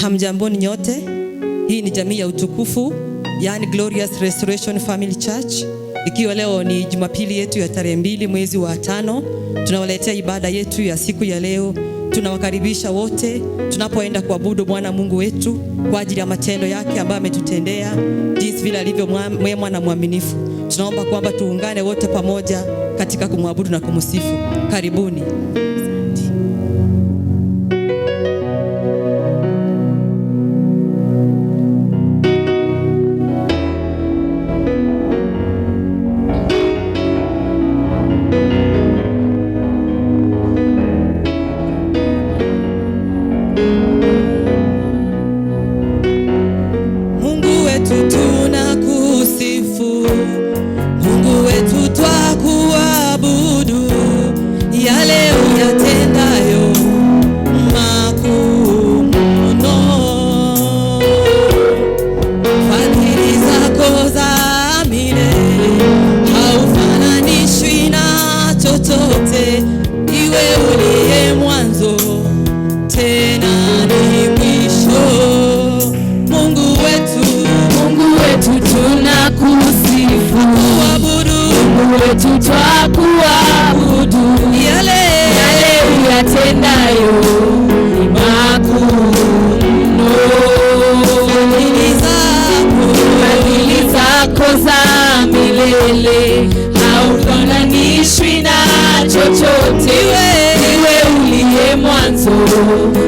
Hamjamboni nyote. Hii ni jamii ya utukufu, yani Glorious Restoration Family Church. Ikiwa leo ni Jumapili yetu ya tarehe 2 mwezi wa 5, tunawaletea ibada yetu ya siku ya leo. Tunawakaribisha wote tunapoenda kuabudu Bwana Mungu wetu kwa ajili ya matendo yake ambayo ametutendea, jinsi vile alivyo mwema na mwaminifu. Tunaomba kwamba tuungane wote pamoja katika kumwabudu na kumsifu. Karibuni.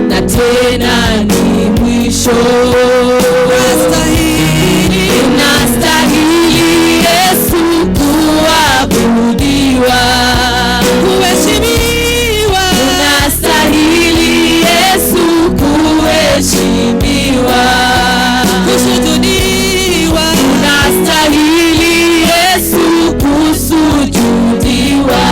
Na tena ni mwisho. Unastahili Yesu kuabudiwa, kuheshimiwa. Unastahili Yesu kuheshimiwa, kusujudiwa. Unastahili Yesu kusujudiwa.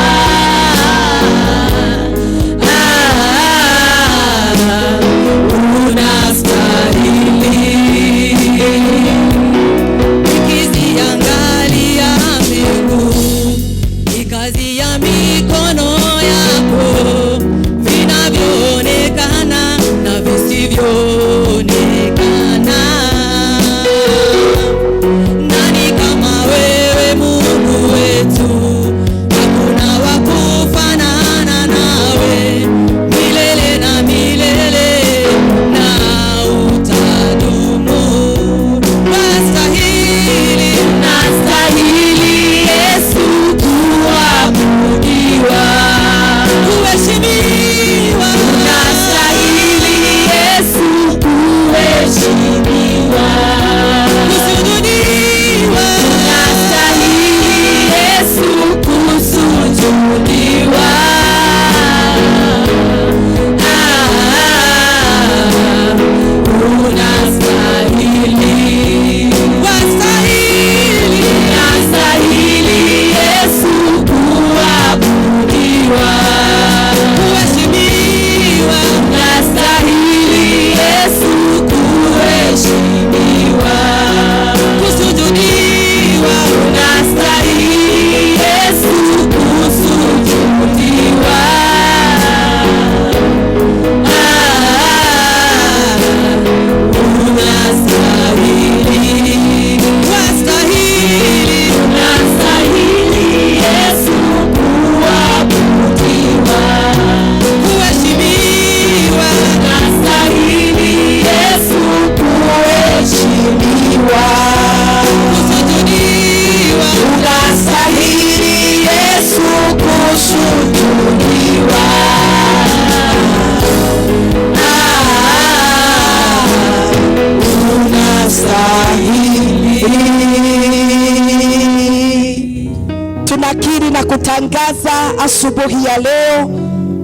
Tunakiri na kutangaza asubuhi ya leo,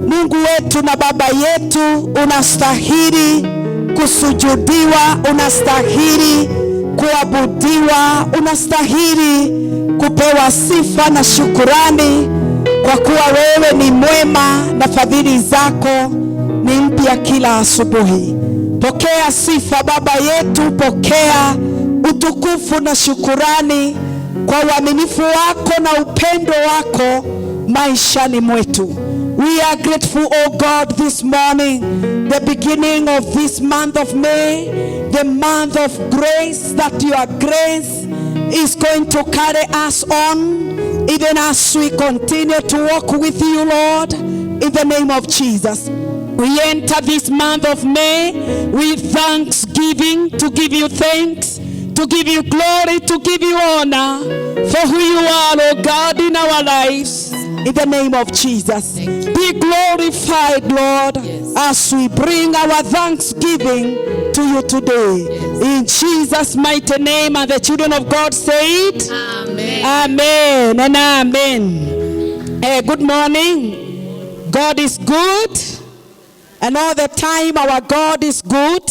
Mungu wetu na Baba yetu, unastahili kusujudiwa, unastahili kuabudiwa, unastahili kupewa sifa na shukurani, kwa kuwa wewe ni mwema na fadhili zako ni mpya kila asubuhi. Pokea sifa Baba yetu, pokea utukufu na shukurani kwa uaminifu wako na upendo wako maishani mwetu. We are grateful, oh God, this morning the beginning of this month of May, the month of grace, that your grace is going to carry us on, even as we continue to walk with you, Lord, in the name of Jesus. We enter this month of May with thanksgiving, to give you thanks, to give you glory, to give you honor for who you are, oh God, in our lives. In the name of Jesus, be glorified, Lord, as we bring our thanksgiving to you today. In Jesus' mighty name, and the children of God say it. Amen. Amen and amen. Good morning. God is good, and all the time our God is good.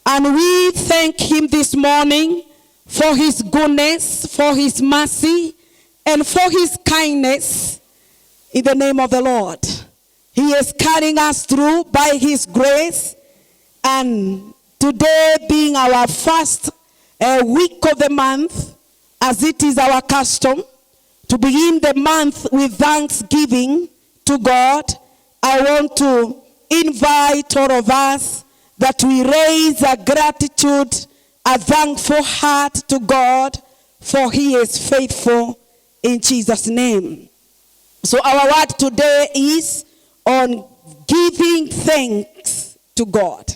And we thank him this morning for his goodness, for his mercy, and for his kindness. In the name of the Lord, he is carrying us through by his grace. And today being our first week of the month, as it is our custom to begin the month with thanksgiving to God, I want to invite all of us that we raise a gratitude, a thankful heart to God, for he is faithful, in Jesus' name. So our word today is on giving thanks to God.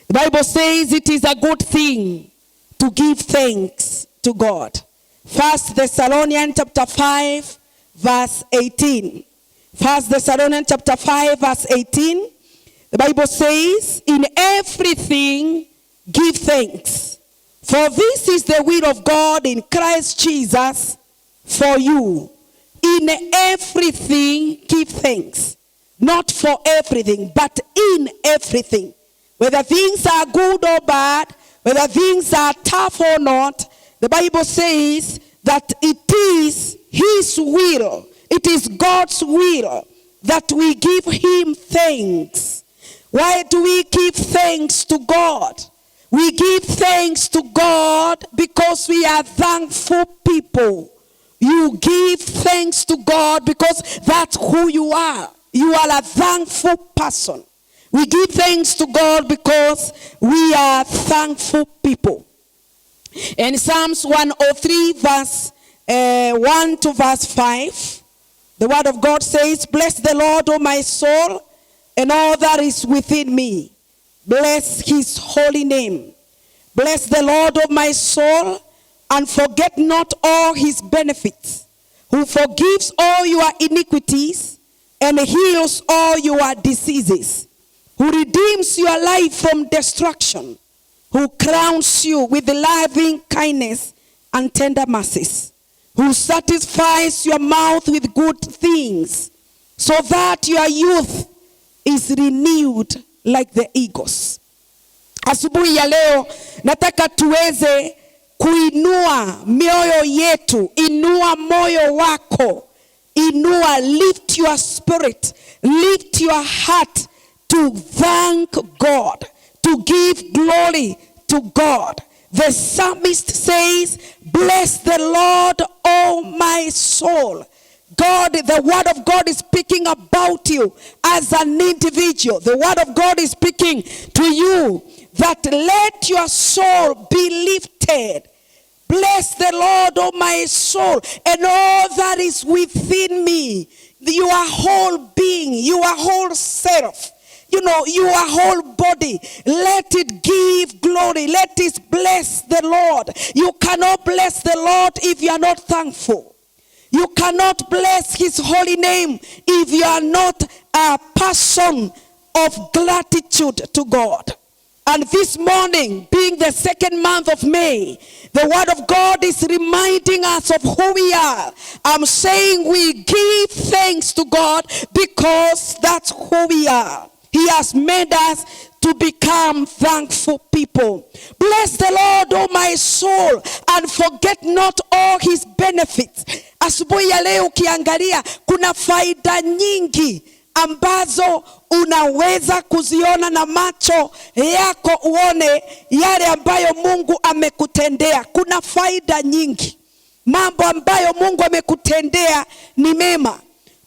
The Bible says it is a good thing to give thanks to God. 1 Thessalonians chapter 5 verse 18. 1 Thessalonians chapter 5 verse 18. The Bible says, in everything give thanks, for this is the will of God in Christ Jesus for you. In everything give thanks. Not for everything, but in everything. Whether things are good or bad, whether things are tough or not, the Bible says that it is his will, it is God's will that we give him thanks. Why do we give thanks to God? We give thanks to God because we are thankful people. You give thanks to God because that's who you are. You are a thankful person. We give thanks to God because we are thankful people. In Psalms 103 verse 1 to verse 5, the word of God says, bless the Lord, O my soul, and all that is within me. Bless his holy name. Bless the Lord, O my soul, and forget not all his benefits, who forgives all your iniquities and heals all your diseases, who redeems your life from destruction, who crowns you with loving kindness and tender mercies, who satisfies your mouth with good things, so that your youth is renewed like the eagles. Asubuhi ya leo nataka tuweze kuinua mioyo yetu. Inua moyo wako. Inua, lift your spirit, lift your heart to thank God, to give glory to God. The psalmist says, bless the Lord, O my soul. God, the word of God is speaking about you as an individual. The word of God is speaking to you that let your soul be lifted. Bless the Lord, O my soul, and all that is within me. Your whole being, your whole self, your whole body. Let it give glory. Let it bless the Lord. You cannot bless the Lord if you are not thankful. You cannot bless his holy name if you are not a person of gratitude to God. And this morning, being the second month of May, the word of God is reminding us of who we are. I'm saying we give thanks to God because that's who we are. He has made us to become thankful people. Bless the Lord, O my soul, and forget not all his benefits. Asubuhi ya leo ukiangalia, kuna faida nyingi ambazo unaweza kuziona na macho yako, uone yale ambayo Mungu amekutendea. Kuna faida nyingi. Mambo ambayo Mungu amekutendea ni mema.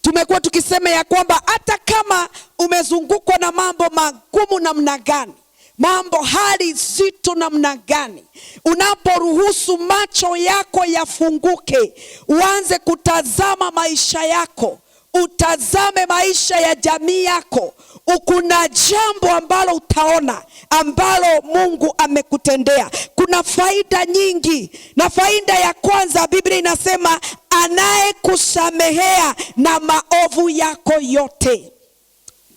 tumekuwa tukisema ya kwamba hata kama umezungukwa na mambo magumu namna gani, mambo hali zito namna gani, unaporuhusu macho yako yafunguke, uanze kutazama maisha yako, utazame maisha ya jamii yako, kuna jambo ambalo utaona ambalo Mungu amekutendea. Kuna faida nyingi, na faida ya kwanza Biblia inasema anayekusamehea na maovu yako yote.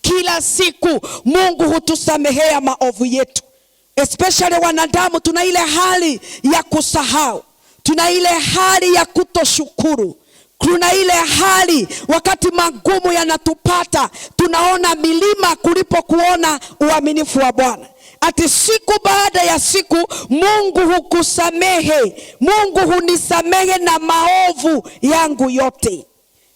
Kila siku Mungu hutusamehea maovu yetu. Especially wanadamu tuna ile hali ya kusahau. Tuna ile hali ya kutoshukuru. Kuna ile hali wakati magumu yanatupata tunaona milima kulipo kuona uaminifu wa Bwana. Ati siku baada ya siku Mungu hukusamehe. Mungu hunisamehe na maovu yangu yote.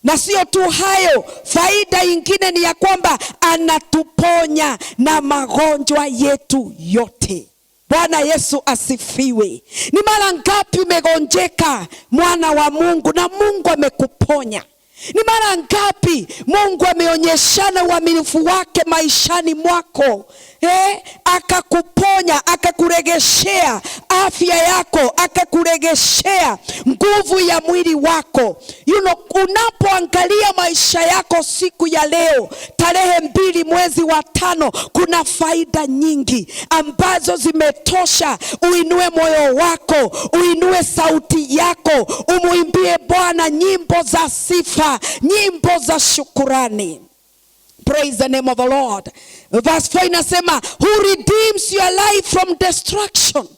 Na sio tu hayo, faida ingine ni ya kwamba anatuponya na magonjwa yetu yote. Bwana Yesu asifiwe. Ni mara ngapi umegonjeka mwana wa Mungu na Mungu amekuponya? Ni mara ngapi Mungu ameonyeshana uaminifu wake maishani mwako, akakuponya, akakuregeshea afya yako, akakuregeshea nguvu ya mwili wako. Unapoangalia maisha yako siku ya leo, tarehe 2 mwezi wa 5, kuna faida nyingi ambazo zimetosha uinue moyo wako, uinue sauti yako, umuimbie Bwana nyimbo za sifa, nyimbo za shukurani. Praise the name of the Lord. Verse 4 inasema, who redeems your life from destruction.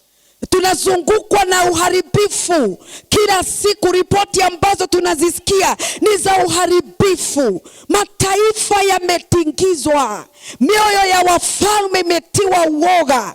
Tunazungukwa na uharibifu. Kila siku ripoti ambazo tunazisikia ni za uharibifu. Mataifa yametingizwa. Mioyo ya wafalme imetiwa uoga.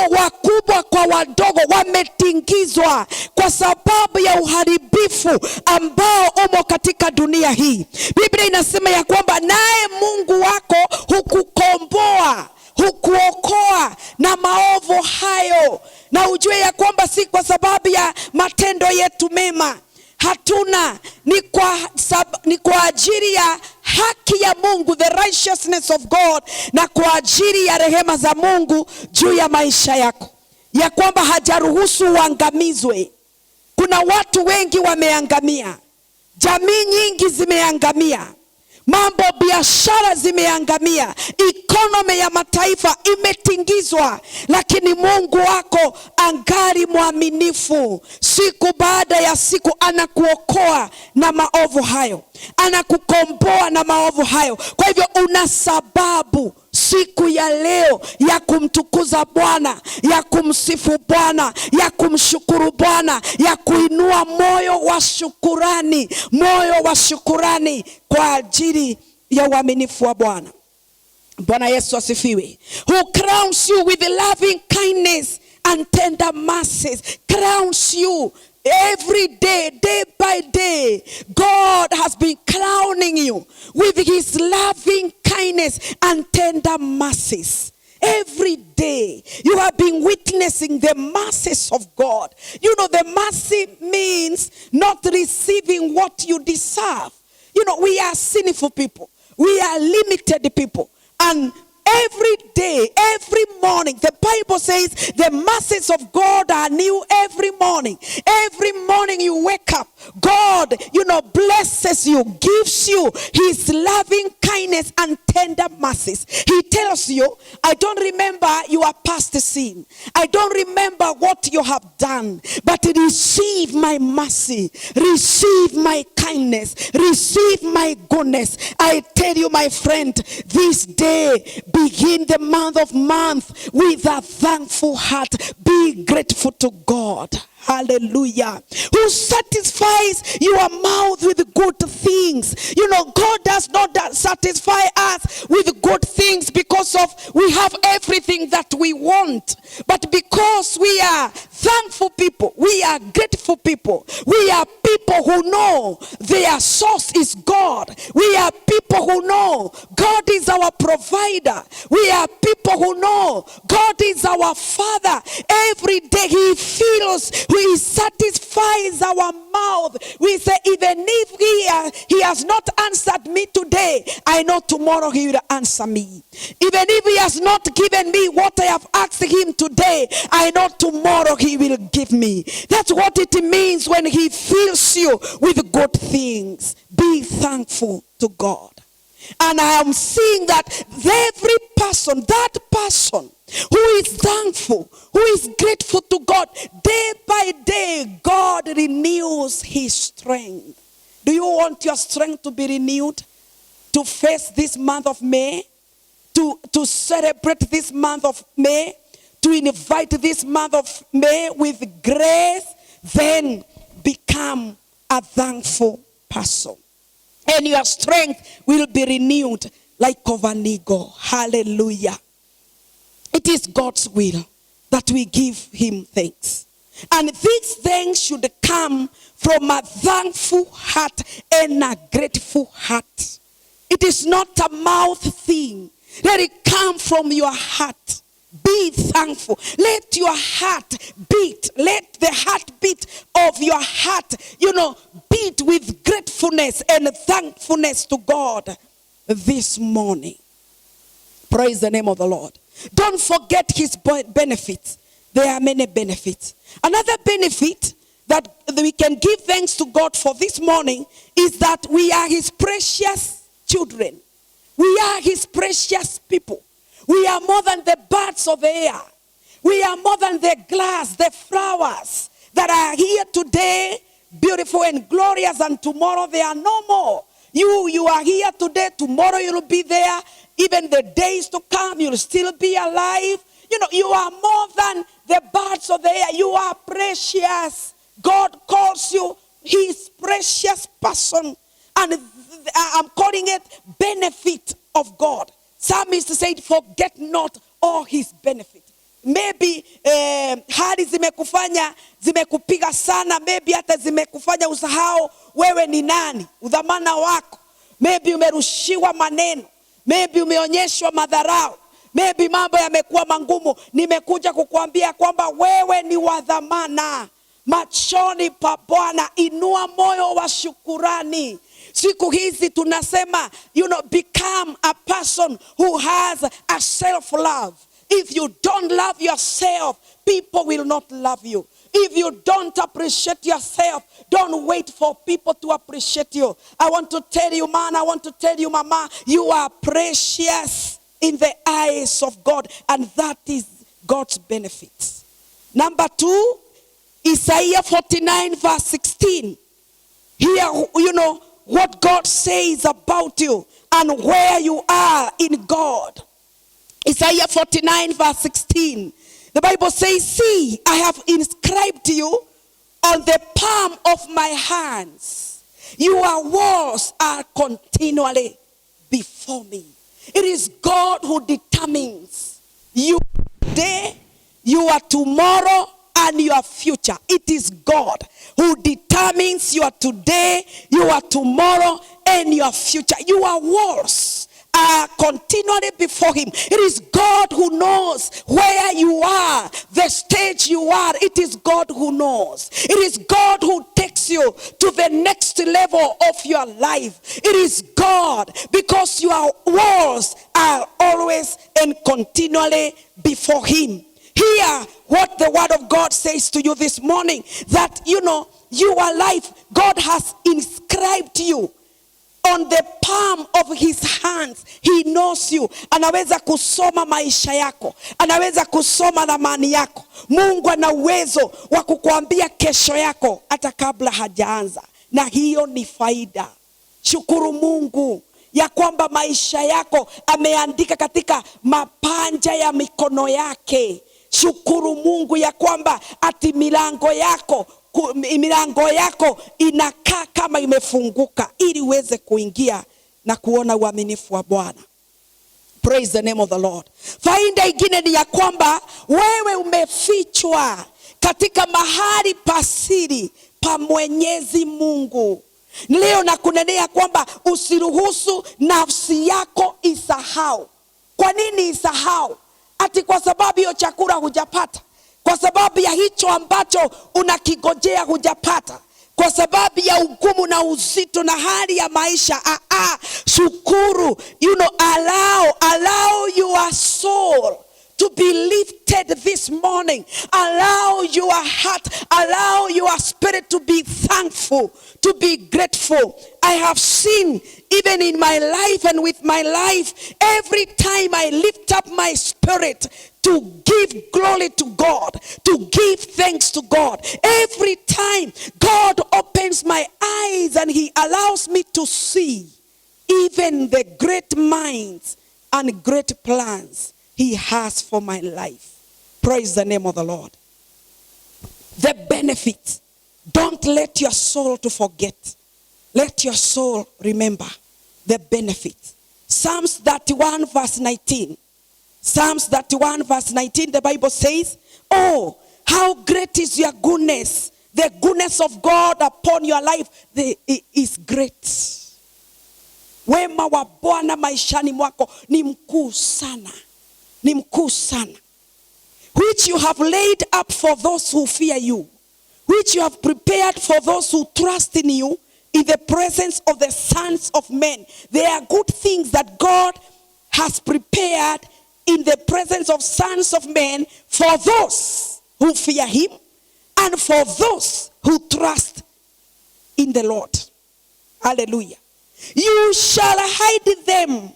Wakubwa kwa wadogo wametingizwa kwa sababu ya uharibifu ambao umo katika dunia hii. Biblia inasema ya kwamba naye Mungu wako hukukomboa, hukuokoa na maovu hayo. Na ujue ya kwamba si kwa sababu ya matendo yetu mema. Hatuna, ni kwa ajili ya haki ya Mungu, the righteousness of God, na kwa ajili ya rehema za Mungu juu ya maisha yako, ya kwamba hajaruhusu uangamizwe. Kuna watu wengi wameangamia, jamii nyingi zimeangamia, mambo biashara zimeangamia, economy ya mataifa imetingizwa, lakini Mungu wako angali mwaminifu. Siku baada ya siku anakuokoa na maovu hayo, anakukomboa na maovu hayo. Kwa hivyo una sababu siku ya leo ya kumtukuza Bwana, ya kumsifu Bwana, ya kumshukuru Bwana, ya kuinua moyo wa shukurani, moyo wa shukurani kwa ajili ya uaminifu wa Bwana. Bwana Yesu asifiwe. Who crowns you with loving kindness and tender mercies. Crowns you every day, day by day. God has been crowning you with his loving kindness and tender mercies. Every day you have been witnessing the mercies of God. The mercy means not receiving what you deserve. We are sinful people. We are limited people. And every day, every morning, the Bible says the mercies of God are new every morning. Every morning you wake up, God, blesses you, gives you his loving kindness and tender mercies. He tells you, I don't remember your past sin. I don't remember what you have done, but receive my mercy, receive my kindness, receive my goodness. I tell you, my friend, this day, begin the month with a thankful heart. Be grateful to God. Hallelujah. Who satisfies your mouth with good things. God does not satisfy us with good things because we have everything that we want. But because we are thankful people, we are grateful people, we are people who know their source is God. We are people who know God is our provider. We are people who know God is our Father. Every day he fills He satisfies our mouth. We say, even if he has not answered me today, I know tomorrow he will answer me. Even if he has not given me what I have asked him today, I know tomorrow he will give me. That's what it means when he fills you with good things. Be thankful to God. And I am seeing that every person, that person who is thankful, who is grateful to God, day by day, God renews his strength. Do you want your strength to be renewed? To face this month of May? To celebrate this month of May? To invite this month of May with grace? Then become a thankful person. And your strength will be renewed like of an eagle. Hallelujah. It is God's will that we give him thanks. And these things should come from a thankful heart and a grateful heart. It is not a mouth thing. Let it come from your heart. Be thankful. Let your heart beat. Let the heartbeat of your heart, beat with gratefulness and thankfulness to God this morning. Praise the name of the Lord. Don't forget his benefits. There are many benefits. Another benefit that we can give thanks to God for this morning is that we are his precious children. We are his precious people. We are more than the birds of the air. We are more than the glass, the flowers that are here today, beautiful and glorious, and tomorrow they are no more. You are here today, tomorrow you'll be there. Even the days to come, you'll still be alive. You are more than the birds of the air. You are precious. God calls you his precious person. And I'm calling it benefit of God. Psalmist said, forget not all his benefit. Maybe hali zimekupiga sana. Maybe hata zimekufanya usahau wewe ni nani, udhamana wako. Maybe umerushiwa maneno. Maybe umeonyeshwa madharau. Maybe mambo yamekuwa mangumu. Nimekuja kukuambia kwamba wewe ni wa dhamana machoni pa Bwana. Inua moyo wa shukurani. Siku hizi tunasema, become a person who has a self-love. If you don't love yourself, people will not love you. If you don't appreciate yourself, don't wait for people to appreciate you. I want to tell you, man, I want to tell you, mama, you are precious in the eyes of God. And that is God's benefits. Number 2, Isaiah 49 verse 16. Here, what God says about you and where you are in God. Isaiah 49 verse 16. The Bible says, see, I have inscribed you on the palm of my hands. Your walls are continually before me. It is God who determines you today, your tomorrow, and your future. It is God who determines your today, your tomorrow, and your future. Your walls are continually before him. It is God who knows where you are, the stage you are. It is God who knows. It is God who takes you to the next level of your life. It is God, because your walls are always and continually before him. Hear what the word of God says to you this morning, that your life, God has inscribed you on the palm of his hands. He knows you. Anaweza kusoma maisha yako. Anaweza kusoma dhamani yako. Mungu ana uwezo wa kukuambia kesho yako hata kabla hajaanza. Na hiyo ni faida. Shukuru Mungu ya kwamba maisha yako ameandika katika mapanja ya mikono yake. Shukuru Mungu ya kwamba ati milango yako inakaa kama imefunguka ili uweze kuingia na kuona uaminifu wa Bwana. Praise the name of the Lord. Faida ingine ni ya kwamba wewe umefichwa katika mahali pasiri pa Mwenyezi Mungu. Leo nakunenea kwamba usiruhusu nafsi yako isahau. Kwa nini isahau? Ati kwa sababu hiyo chakula hujapata. kwa sababu ya hicho ambacho unakigojea hujapata, kwa sababu ya ugumu na uzito na hali ya maisha. Shukuru. Allow your soul to be lifted this morning. Allow your heart, allow your spirit to be thankful, to be grateful. I have seen, even in my life and with my life, every time I lift up my spirit to give glory to God, to give thanks to God, every time God opens my eyes and he allows me to see even the great minds and great plans he has for my life. Praise the name of the Lord. The benefit. Don't let your soul to forget. Let your soul remember the benefit. Psalms 31 verse 19. Psalms 31 verse 19, the Bible says, oh, how great is your goodness. The goodness of God upon your life is great. Wema wa Bwana maishani mwako ni mkuu sana. Ni mkuu sana. Which you have laid up for those who fear you. Which you have prepared for those who trust in you in the presence of the sons of men. There are good things that God has prepared in the presence of sons of men for those who fear him and for those who trust in the Lord. Hallelujah. You shall hide them.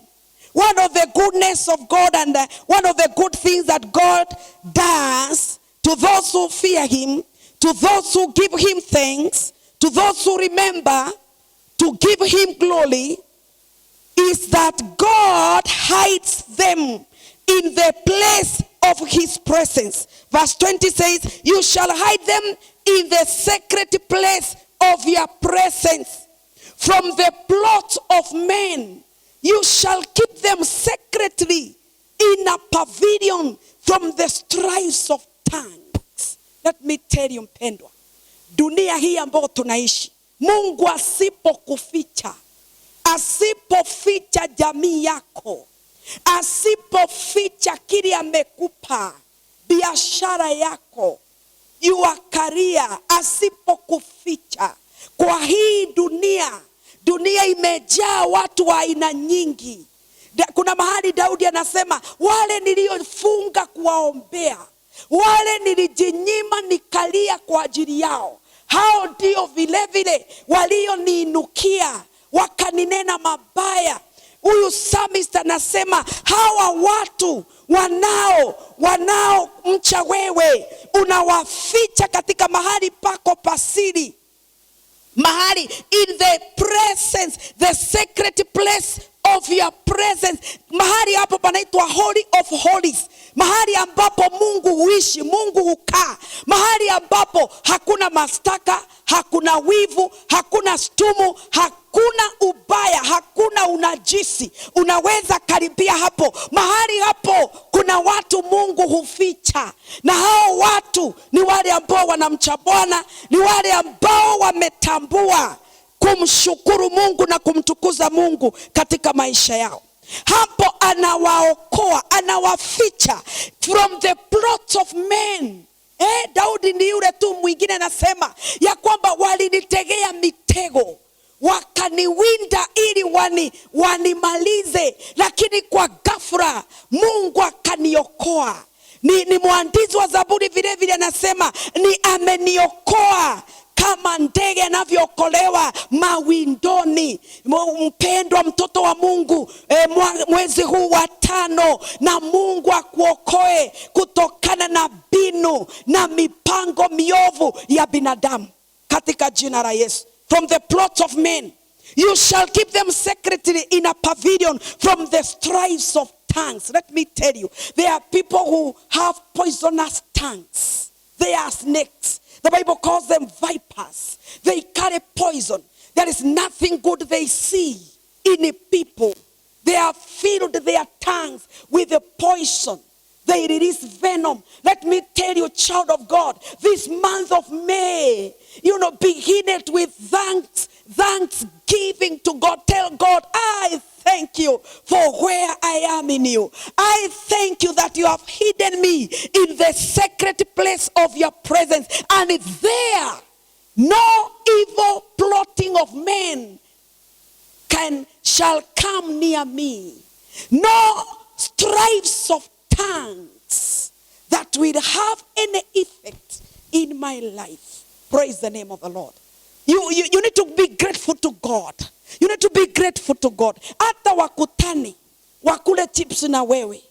One of the goodness of God and one of the good things that God does to those who fear him, to those who give him thanks, to those who remember to give him glory, is that God hides them in the place of his presence. Verse 20 says, you shall hide them in the secret place of your presence. From the plot of men, you shall keep them secretly in a pavilion from the strifes of tongues. Let me tell you, mpendwa, dunia hii ambayo tunaishi, Mungu asipokuficha, asipoficha jamii yako, asipoficha kile amekupa, biashara yako, your career, asipokuficha, kwa hii dunia imejaa watu wa aina nyingi. Kuna mahali Daudi anasema, wale niliofunga kuwaombea, wale nilijinyima nikalia kwa ajili yao, hao ndio vile vile walioniinukia wakaninena mabaya. Huyu psalmist anasema, hawa watu wanao mcha wewe, unawaficha katika mahali pako pasiri. Mahali in the presence, the secret place of your presence. Mahali hapo panaitwa Holy of Holies. Mahali ambapo Mungu huishi, Mungu hukaa. Mahali ambapo hakuna mastaka, hakuna wivu, hakuna stumu, hakuna ubaya, hakuna unajisi. Unaweza karibia hapo. Mahali hapo kuna watu Mungu huficha. Na hao watu ni wale ambao wanamcha Bwana, ni wale ambao wametambua kumshukuru Mungu na kumtukuza Mungu katika maisha yao. Hapo anawaokoa, anawaficha from the plots of men. Daudi ni yule tu mwingine anasema ya kwamba walinitegea mitego, wakaniwinda ili wanimalize, lakini kwa ghafla Mungu akaniokoa. Ni mwandishi wa Zaburi vile vile anasema, ni ameniokoa kama ndege anavyookolewa mawindoni. Mpendwa mtoto wa Mungu, mwezi huu wa 5, na Mungu akuokoe kutokana na binu na mipango miovu ya binadamu katika jina la Yesu. From the plots of men, you shall keep them secretly in a pavilion from the strifes of tongues. Let me tell you, there are people who have poisonous tongues. They are snakes. The Bible calls them vipers. They carry poison. There is nothing good they see in people. They have filled their tongues with a poison. They release venom. Let me tell you, child of God, this month of May, begin it with thanksgiving to God. Tell God, I thank you for where I am in you. I thank you that you have hidden me in the secret place of your presence. And there, no evil plotting of men shall come near me. No strifes of tongues that will have any effect in my life. Praise the name of the Lord. You need to be grateful to God. You need to be grateful to God. Hata wakutani, wakule chips na wewe,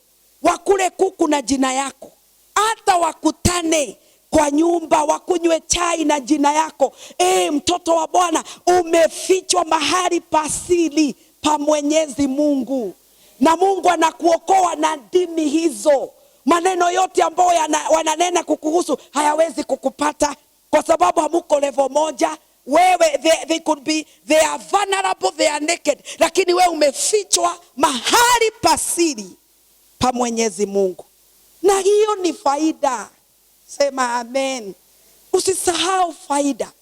wakule kuku na jina yako. Hata wakutane kwa nyumba, wakunywe chai na jina yako. Mtoto wa Bwana, umefichwa mahali pasili pa Mwenyezi Mungu. Na Mungu anakuokoa na ndimi hizo. Maneno yote ambayo wananena kukuhusu hayawezi kukupata kwa sababu hamuko level moja. Wewe they are vulnerable, they are naked. Lakini wewe umefichwa mahali pasiri pa Mwenyezi Mungu. Na hiyo ni faida. Sema amen. Usisahau faida.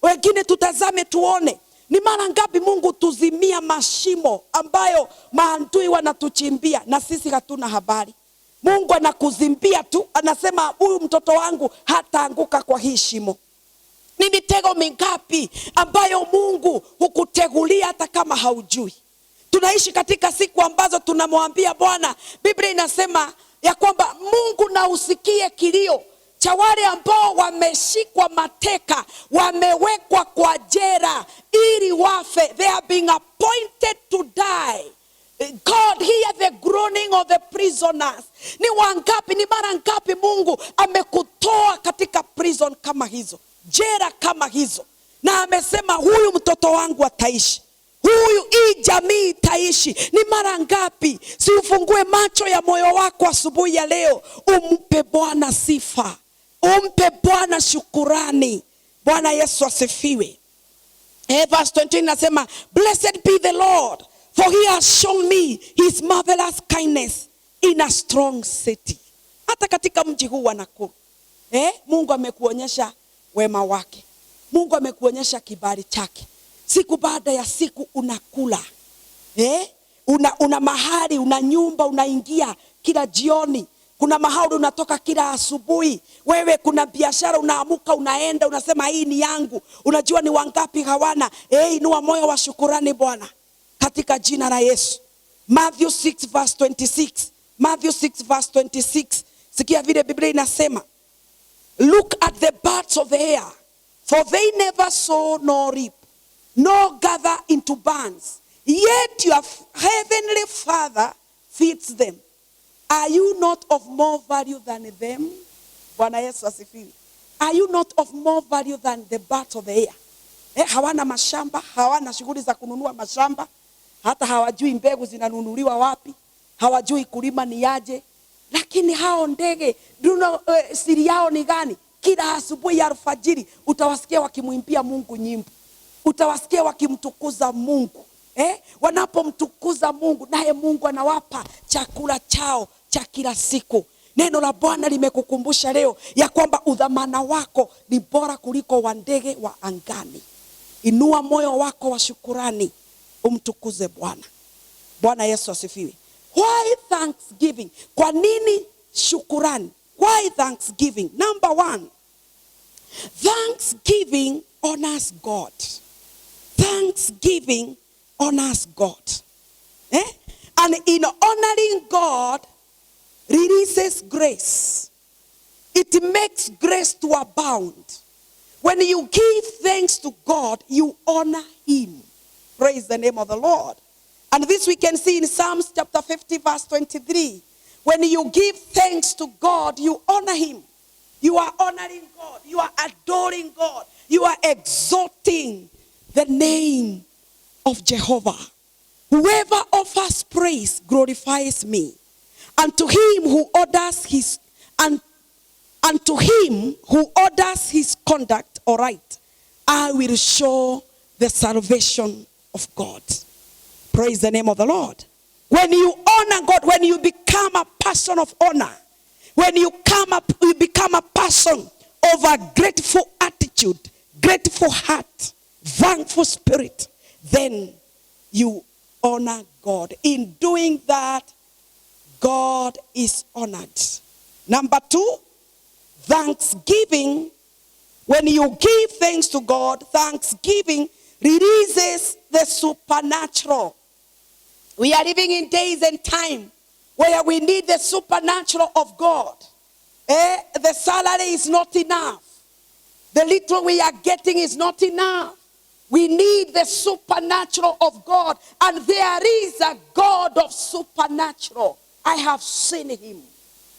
Wengine tutazame tuone. Ni mara ngapi Mungu tuzimia mashimo ambayo maadui wanatuchimbia na sisi hatuna habari. Mungu anakuzimbia tu, anasema huyu mtoto wangu hataanguka kwa hii shimo. Ni mitego mingapi ambayo Mungu hukutegulia hata kama haujui. Tunaishi katika siku ambazo tunamwambia Bwana, Biblia inasema ya kwamba Mungu na usikie kilio cha wale ambao wameshikwa mateka, wamewekwa kwa jela ili wafe. They are being appointed to die. God, hear the groaning of the prisoners. Ni wangapi, ni mara ngapi Mungu amekutoa katika prison kama hizo, jela kama hizo, na amesema huyu mtoto wangu ataishi, huyu hii jamii itaishi. Ni mara ngapi? Si ufungue macho ya moyo wako asubuhi ya leo, umpe Bwana sifa, umpe Bwana shukurani. Bwana Yesu asifiwe. Verse 20 nasema, blessed be the Lord, for he has shown me his marvelous kindness in a strong city. Hata katika mji huu wa Nakuru, Mungu amekuonyesha wema wake. Mungu amekuonyesha kibali chake. Siku baada ya siku unakula. Una mahali, una nyumba unaingia kila jioni. Kuna mahali unatoka kila asubuhi. Wewe kuna biashara unaamuka unaenda unasema hii ni yangu. Unajua ni wangapi hawana. Inua moyo wa shukurani Bwana katika jina la Yesu. Matthew 6 verse 26. Matthew 6 verse 26. Sikia vile Biblia inasema, look at the birds of the air, for they never sow nor reap, nor gather into barns, yet your heavenly Father feeds them. Are you not of more value than them? Bwana Yesu asifiwe. Are you not of more value than the birds of the air? Hawana mashamba, hawana shughuli za kununua mashamba, hata hawajui mbegu zinanunuliwa wapi, hawajui kulima ni aje. Lakini hao ndege, siri yao ni gani? Kila asubuhi ya alfajiri utawasikia wakimwimbia Mungu nyimbo. Utawasikia wakimtukuza Mungu. Wanapomtukuza Mungu, naye Mungu anawapa chakula chao cha kila siku. Neno la Bwana limekukumbusha leo ya kwamba udhamana wako ni bora kuliko wa ndege wa angani. Inua moyo wako wa shukurani, umtukuze Bwana. Bwana Yesu asifiwe. Why thanksgiving? Kwa nini shukurani? Why thanksgiving? Number one, thanksgiving honors God. Thanksgiving honors God. And in honoring God, releases grace. It makes grace to abound. When you give thanks to God, you honor him. Praise the name of the Lord. And this we can see in Psalms chapter 50 verse 23. When you give thanks to God, you honor him. You are honoring God. You are adoring God. You are exalting the name of Jehovah. Whoever offers praise glorifies me. And to him who orders his conduct aright, I will show the salvation of God. Praise the name of the Lord. When you honor God, when you become a person of honor, when you become a person of a grateful attitude, grateful heart, thankful spirit, then you honor God. In doing that, God is honored. Number 2, thanksgiving. When you give thanks to God, thanksgiving releases the supernatural. We are living in days and time where we need the supernatural of God. The salary is not enough. The little we are getting is not enough. We need the supernatural of God. And there is a God of supernatural. I have seen him.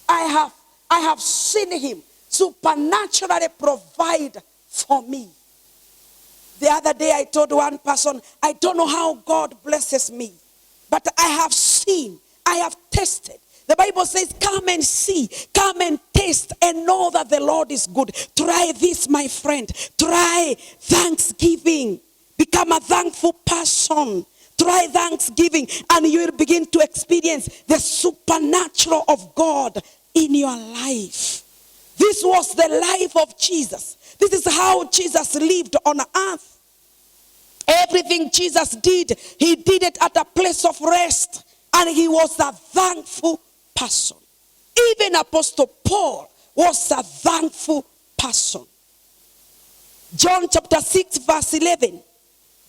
I have seen him supernaturally provide for me. The other day I told one person, I don't know how God blesses me, but I have seen, I have tested. The Bible says, come and see, come and taste and know that the Lord is good. Try this, my friend. Try thanksgiving. Become a thankful person. Try thanksgiving and you will begin to experience the supernatural of God in your life. This was the life of Jesus. This is how Jesus lived on earth. Everything Jesus did, he did it at a place of rest. And he was a thankful person. Even Apostle Paul was a thankful person. John chapter 6 verse 11.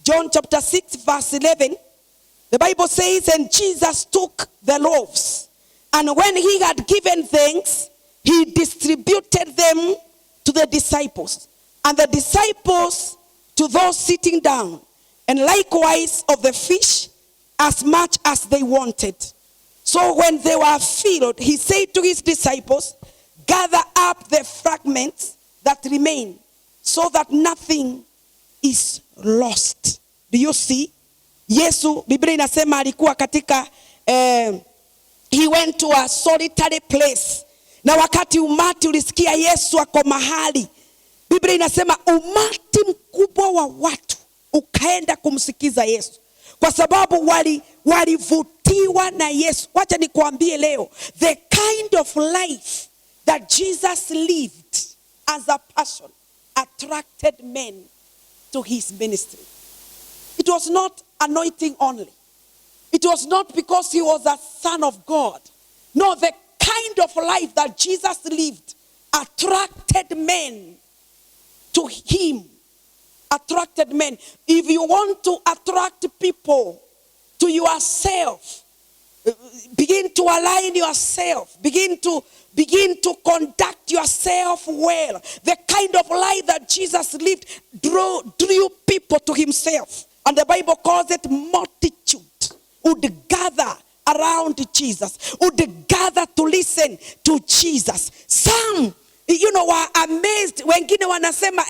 John chapter 6 verse 11. The Bible says, and Jesus took the loaves. And when he had given thanks, he distributed them to the disciples. And the disciples to those sitting down. And likewise of the fish, as much as they wanted. So when they were filled, he said to his disciples, gather up the fragments that remain, so that nothing is lost. Do you see? Yesu, Biblia inasema alikuwa katika, he went to a solitary place. Na wakati umati ulisikia Yesu ako mahali, Biblia inasema umati mkubwa wa watu ukaenda kumsikiza Yesu. Kwa sababu walivutiwa na Yesu. Wacha nikuambie leo, the kind of life that Jesus lived as a person attracted men to his ministry. It was not anointing only. It was not because he was a son of God. No, the kind of life that Jesus lived attracted men to him. Attracted men. If you want to attract people to yourself, begin to align yourself, begin to conduct yourself well. The kind of life that Jesus lived drew people to himself. And the Bible calls it multitude would gather around Jesus, would gather to listen to Jesus. Some, were amazed. Wengine wanasema,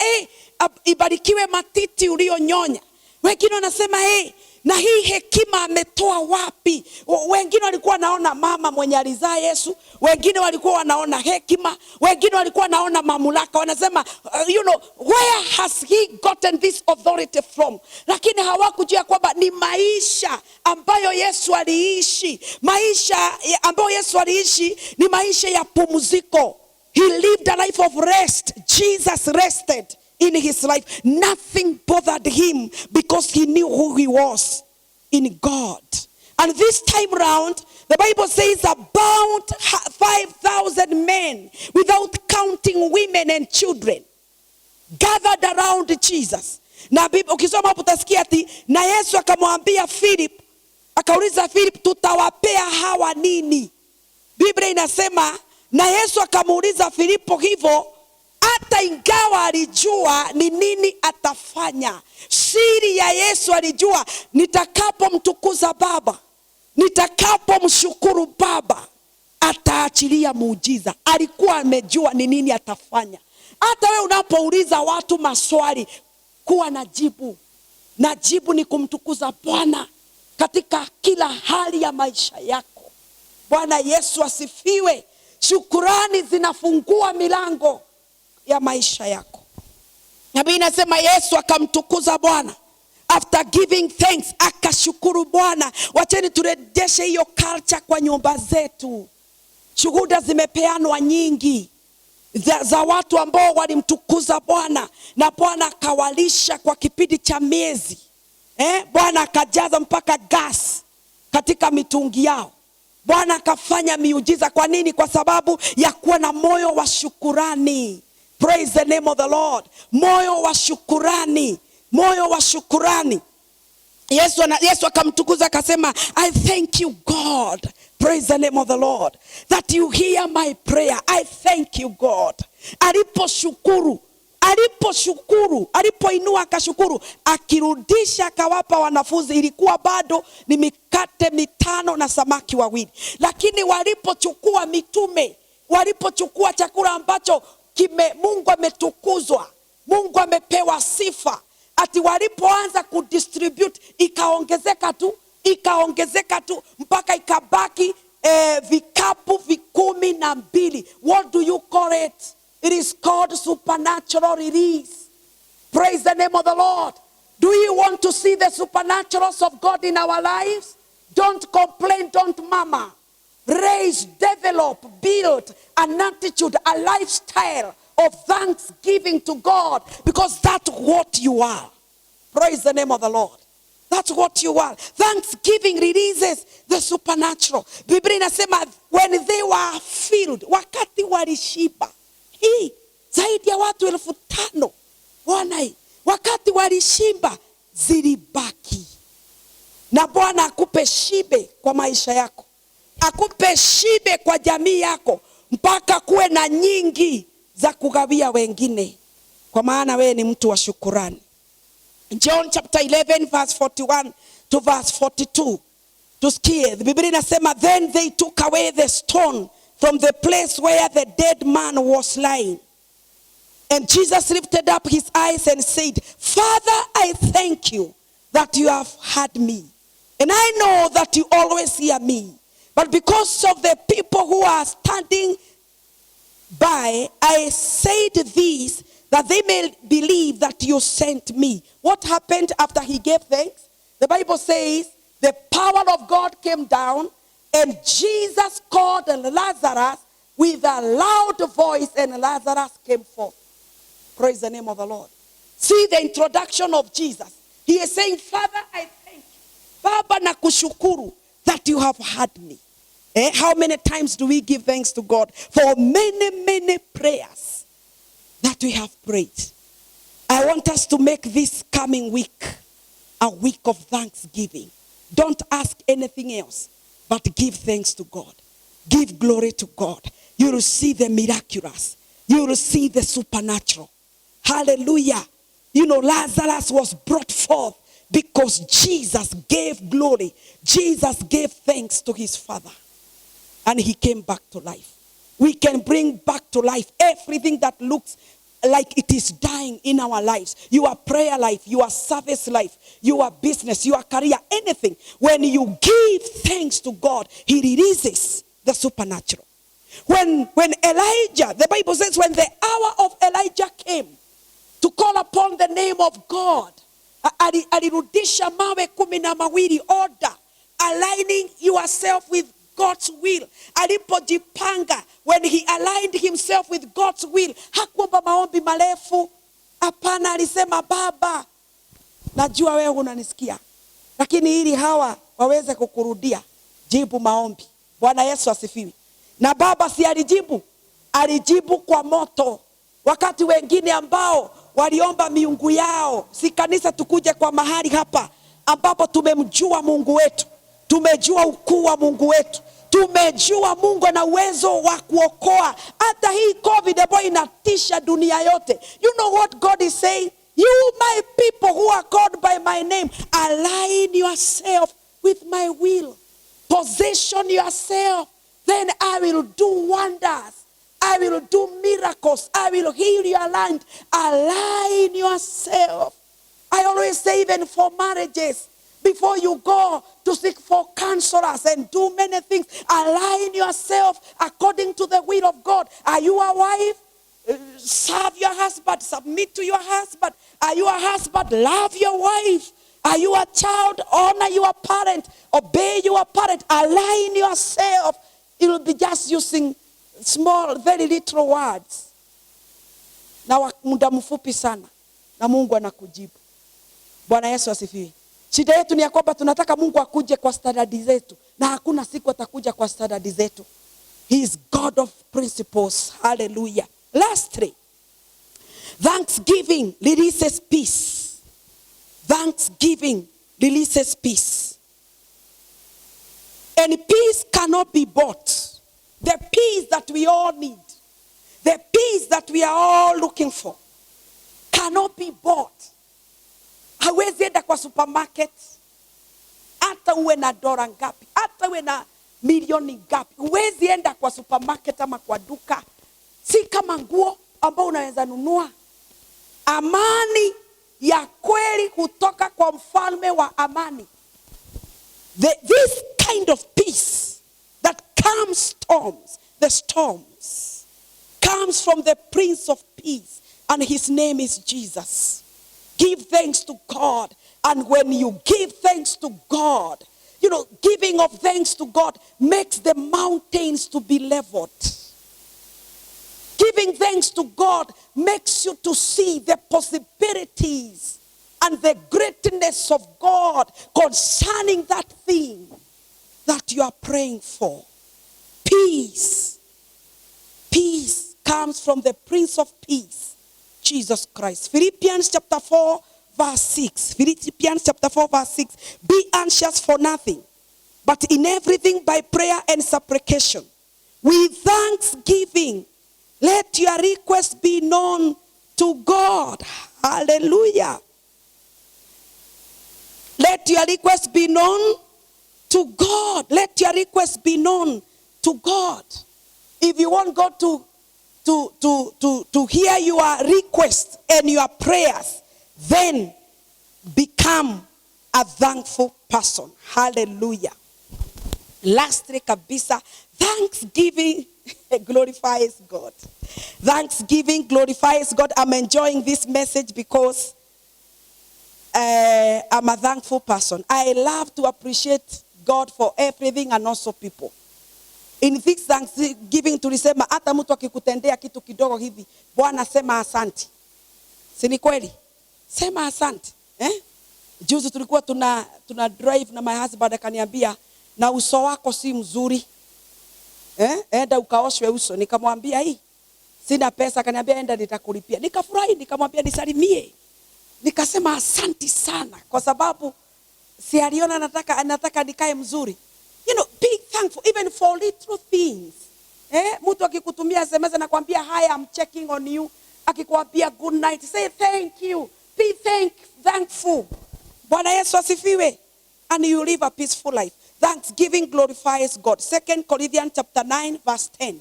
ibarikiwe matiti ulionyonya. Wengine wanasema, na hii hekima ametoa wapi? Wengine walikuwa wanaona mama mwenye alizaa Yesu. Wengine walikuwa wanaona hekima. Wengine walikuwa wanaona mamlaka. Wanasema, where has he gotten this authority from? Lakini hawakujua kwamba ni maisha ambayo Yesu aliishi. Maisha ambayo Yesu aliishi ni maisha ya pumziko. He lived a life of rest. Jesus rested in his life. Nothing bothered him because he knew who he was in God. And this time round, the Bible says about 5,000 men, without counting women and children, gathered around Jesus. Na ukisoma hapo utasikia ati, na Yesu akamwambia Philip, akauliza Philip, tutawapea hawa nini? Biblia inasema, na Yesu akamuuliza Filipo hivyo, hata ingawa alijua ni nini atafanya. Siri ya Yesu alijua, nitakapomtukuza Baba, nitakapomshukuru Baba, ataachilia muujiza. Alikuwa amejua ni nini atafanya. Hata wewe unapouliza watu maswali, kuwa na jibu. Na jibu ni kumtukuza Bwana katika kila hali ya maisha yako. Bwana Yesu asifiwe. Shukrani zinafungua milango ya maisha yako. Biblia inasema Yesu akamtukuza Bwana. After giving thanks, akashukuru Bwana. Wacheni turejeshe hiyo culture kwa nyumba zetu. Shuhuda zimepeanwa nyingi za watu ambao walimtukuza Bwana na Bwana akawalisha kwa kipindi cha miezi. Bwana akajaza mpaka gas. katika mitungi yao. Bwana akafanya miujiza. Kwa nini? Kwa sababu ya kuwa na moyo wa shukurani. Praise the name of the Lord. Moyo wa shukurani. Moyo wa shukurani. Yesu akamtukuza akasema, I thank you God. Praise the name of the Lord. That you hear my prayer. I thank you God. Alipoinua akashukuru, akirudisha akawapa wanafunzi. Ilikuwa bado ni mikate 5 na samaki 2. Lakini walipochukua mitume, walipochukua chakula ambacho Mungu ametukuzwa, Mungu amepewa sifa, ati walipoanza kudistribute ikaongezeka tu mpaka ikabaki vikapu 12. What do you call it? It is called supernatural release. Praise the name of the Lord. Do you want to see the supernaturals of God in our lives? Don't complain, don't murmur. Raise, develop, build an attitude, a lifestyle of thanksgiving to God, because that's what you are. Praise the name of the Lord. That's what you are. Thanksgiving releases the supernatural. Biblia inasema when they were filled, wakati walishiba. Hii zaidi ya watu 5,000. Bwana, wakati walishiba zilibaki. Na Bwana akupe shibe kwa maisha yako. Akupe shibe kwa jamii yako mpaka kuwe na nyingi za kugawia wengine, kwa maana wewe ni mtu wa shukurani. John chapter 11 verse 41 to verse 42. Tusikie. Biblia inasema then they took away the stone from the place where the dead man was lying. And Jesus lifted up his eyes and said, Father, I thank you that you have heard me. And I know that you always hear me. But because of the people who are standing by, I said this, that they may believe that you sent me. What happened after he gave thanks? The Bible says the power of God came down, and Jesus called Lazarus with a loud voice, and Lazarus came forth. Praise the name of the Lord. See the introduction of Jesus. He is saying, Father, I thank you. Baba, nakushukuru that you have heard me. How many times do we give thanks to God for many prayers that we have prayed? I want us to make this coming week a week of thanksgiving. Don't ask anything else, but give thanks to God. Give glory to God. You will see the miraculous. You will see the supernatural. Hallelujah. You know, Lazarus was brought forth because Jesus gave glory. Jesus gave thanks to his Father. And he came back to life. We can bring back to life everything that looks like it is dying in our lives. Your prayer life, your service life, your business, your career, anything. When you give thanks to God, he releases the supernatural. When Elijah, the Bible says, when the hour of Elijah came to call upon the name of God, alirudisha mawe 12 order, aligning yourself with God's will. Alipojipanga, when he aligned himself with God's will, hakuomba maombi marefu. Hapana, alisema Baba, najua wewe unanisikia, lakini ili hawa waweze kukurudia, jibu maombi. Bwana Yesu asifiwe. Na Baba si alijibu, alijibu kwa moto. Wakati wengine ambao waliomba miungu yao, si kanisa tukuje kwa mahali hapa ambapo tumemjua Mungu wetu. Tumejua ukuu wa Mungu wetu. Tumejua Mungu na uwezo wa kuokoa. Hata hii COVID ambayo inatisha dunia yote. You know what God is saying? You my people who are called by my name, align yourself with my will. Position yourself. Then I will do wonders. I will do miracles. I will heal your land. Align yourself. I always say, even for marriages, before you go to seek for counselors and do many things, align yourself according to the will of God. Are you a wife? Serve your husband. Submit to your husband. Are you a husband? Love your wife. Are you a child? Honor your parent. Obey your parent. Align yourself. It will be just using small, very little words. Na muda mfupi sana na Mungu anakujibu. Bwana Yesu asifiwe. Shida yetu ni ya kwamba tunataka Mungu akuje kwa standardi zetu, na hakuna siku atakuja kwa standardi zetu. He is God of principles. Hallelujah. Lastly, thanksgiving releases peace. Thanksgiving releases peace. And peace cannot be bought. The peace that we all need, the peace that we are all looking for, cannot be bought. Hawezi enda kwa supermarket, hata uwe na dola ngapi, hata uwe na milioni ngapi, huwezi enda kwa supermarket ama kwa duka. Si kama nguo ambao unaweza nunua. Amani ya kweli kutoka kwa mfalme wa amani. This kind of peace that calms storms, comes from the Prince of Peace, and his name is Jesus. Give thanks to God, and when you give thanks to God, you know, giving of thanks to God makes the mountains to be leveled. Giving thanks to God makes you to see the possibilities and the greatness of God concerning that thing that you are praying for. Peace. Peace comes from the Prince of Peace, Jesus Christ. Philippians chapter 4 verse 6. Philippians chapter 4 verse 6. Be anxious for nothing, but in everything by prayer and supplication, with thanksgiving, let your requests be known to God. Hallelujah. Let your requests be known to God. Let your requests be known to God. If you want God to hear your requests and your prayers, then become a thankful person. Hallelujah. Lastly, kabisa, thanksgiving glorifies God. Thanksgiving glorifies God. I'm enjoying this message because I'm a thankful person. I love to appreciate God for everything and also people. In this thanksgiving tulisema hata mtu akikutendea kitu kidogo hivi, Bwana sema asante. Si ni kweli? Sema asante. Juzi tulikuwa tuna drive na my husband akaniambia, na uso wako si mzuri. Enda ukaoshwe uso. Nikamwambia hii sina pesa, akaniambia enda nitakulipia. Nikafurahi, nikamwambia nisalimie. Nikasema asante sana kwa sababu si aliona anataka nikae mzuri. You know, be thankful even for little things. Mtu akikutumia SMS na kwambia hi, I'm checking on you. Akikwambia good night, say thank you. Be thankful. Bwana Yesu asifiwe. And you live a peaceful life. Thanksgiving glorifies God. 2 Corinthians chapter 9 verse 10.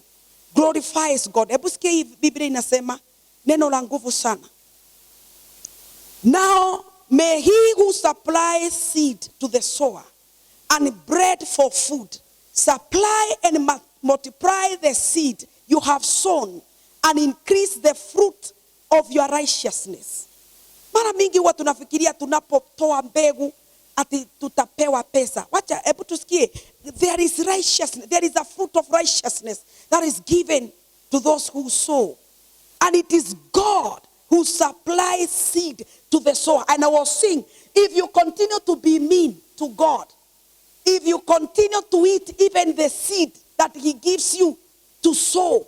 Glorifies God. Hebu sikia hii Biblia inasema neno la nguvu sana. Now may he who supplies seed to the sower and bread for food supply and multiply the seed you have sown and increase the fruit of your righteousness. Mara mingi watu tunafikiria tunapotoa mbegu ati tutapewa pesa. Wacha hebu tusikie, there is righteousness, there is a fruit of righteousness that is given to those who sow, and it is God who supplies seed to the sower. And I was saying, if you continue to be mean to God, if you continue to eat even the seed that he gives you to sow,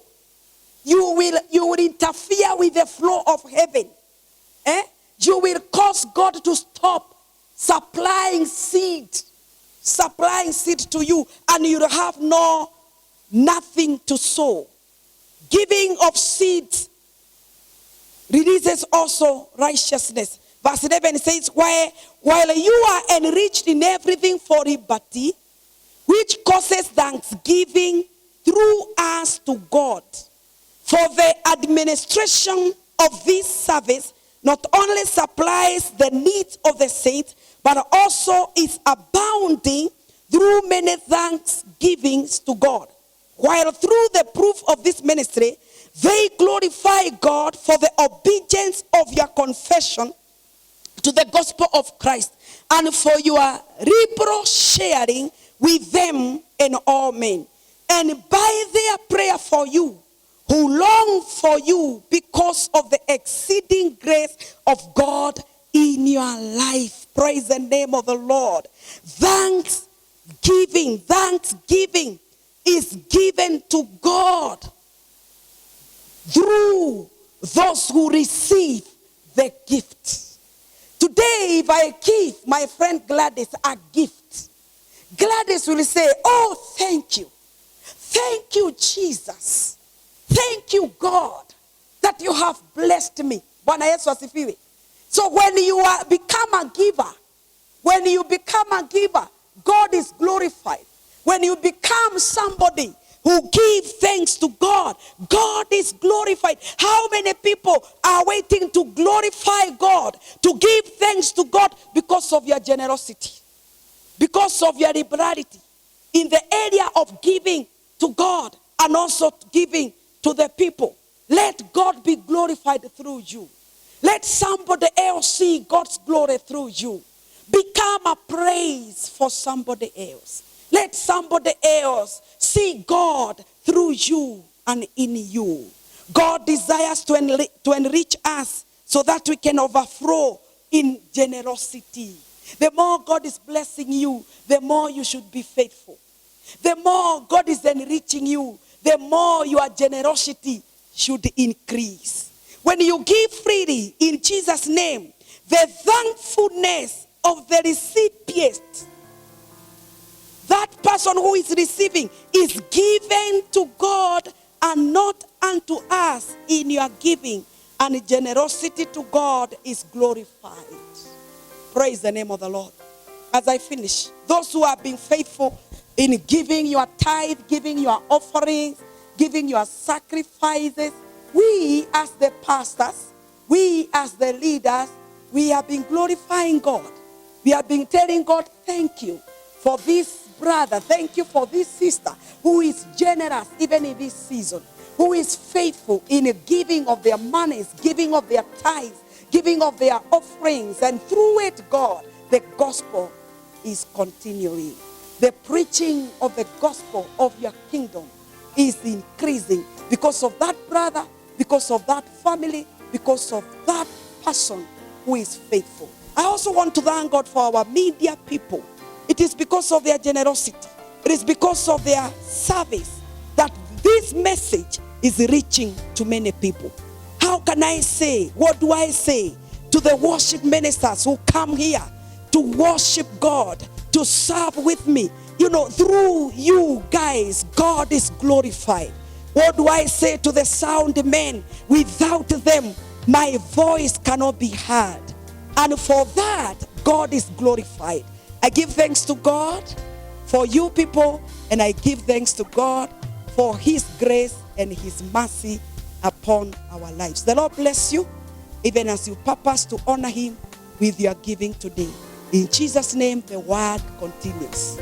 you will interfere with the flow of heaven. You will cause God to stop supplying seed to you, and you'll have nothing to sow. Giving of seed releases also righteousness. Verse 11 says, while you are enriched in everything for liberty, which causes thanksgiving through us to God, for the administration of this service not only supplies the needs of the saints, but also is abounding through many thanksgivings to God. While through the proof of this ministry, they glorify God for the obedience of your confession to the gospel of Christ, and for your liberal sharing with them and all men. And by their prayer for you, who long for you because of the exceeding grace of God in your life. Praise the name of the Lord. Thanksgiving is given to God through those who receive the gift. Today, if I give my friend Gladys a gift, Gladys will say, oh, thank you. Thank you, Jesus. Thank you, God, that you have blessed me. Bwana Yesu asifiwe. So when you become a giver, God is glorified. When you become somebody who give thanks to God, God is glorified. How many people are waiting to glorify God, to give thanks to God because of your generosity, because of your liberality in the area of giving to God and also giving to the people? Let God be glorified through you. Let somebody else see God's glory through you. Become a praise for somebody else. Let somebody else see God through you and in you. God desires to enrich us so that we can overflow in generosity. The more God is blessing you, the more you should be faithful. The more God is enriching you, the more your generosity should increase. When you give freely in Jesus' name, the thankfulness of the recipient, that person who is receiving, is given to God and not unto us in your giving. And generosity to God is glorified. Praise the name of the Lord. As I finish, those who have been faithful in giving your tithe, giving your offerings, giving your sacrifices, we as the pastors, we as the leaders, we have been glorifying God. We have been telling God, thank you for this brother, thank you for this sister who is generous even in this season, who is faithful in giving of their monies, giving of their tithes, giving of their offerings, and through it, God, the gospel is continuing. The preaching of the gospel of your kingdom is increasing because of that brother, because of that family, because of that person who is faithful. I also want to thank God for our media people. It is because of their generosity. It is because of their service that this message is reaching to many people. How can I say, what do I say to the worship ministers who come here to worship God, to serve with me? You know, through you guys, God is glorified. What do I say to the sound men? Without them, my voice cannot be heard. And for that, God is glorified. I give thanks to God for you people, and I give thanks to God for his grace and his mercy upon our lives. The Lord bless you, even as you purpose to honor him with your giving today. In Jesus' name, the word continues.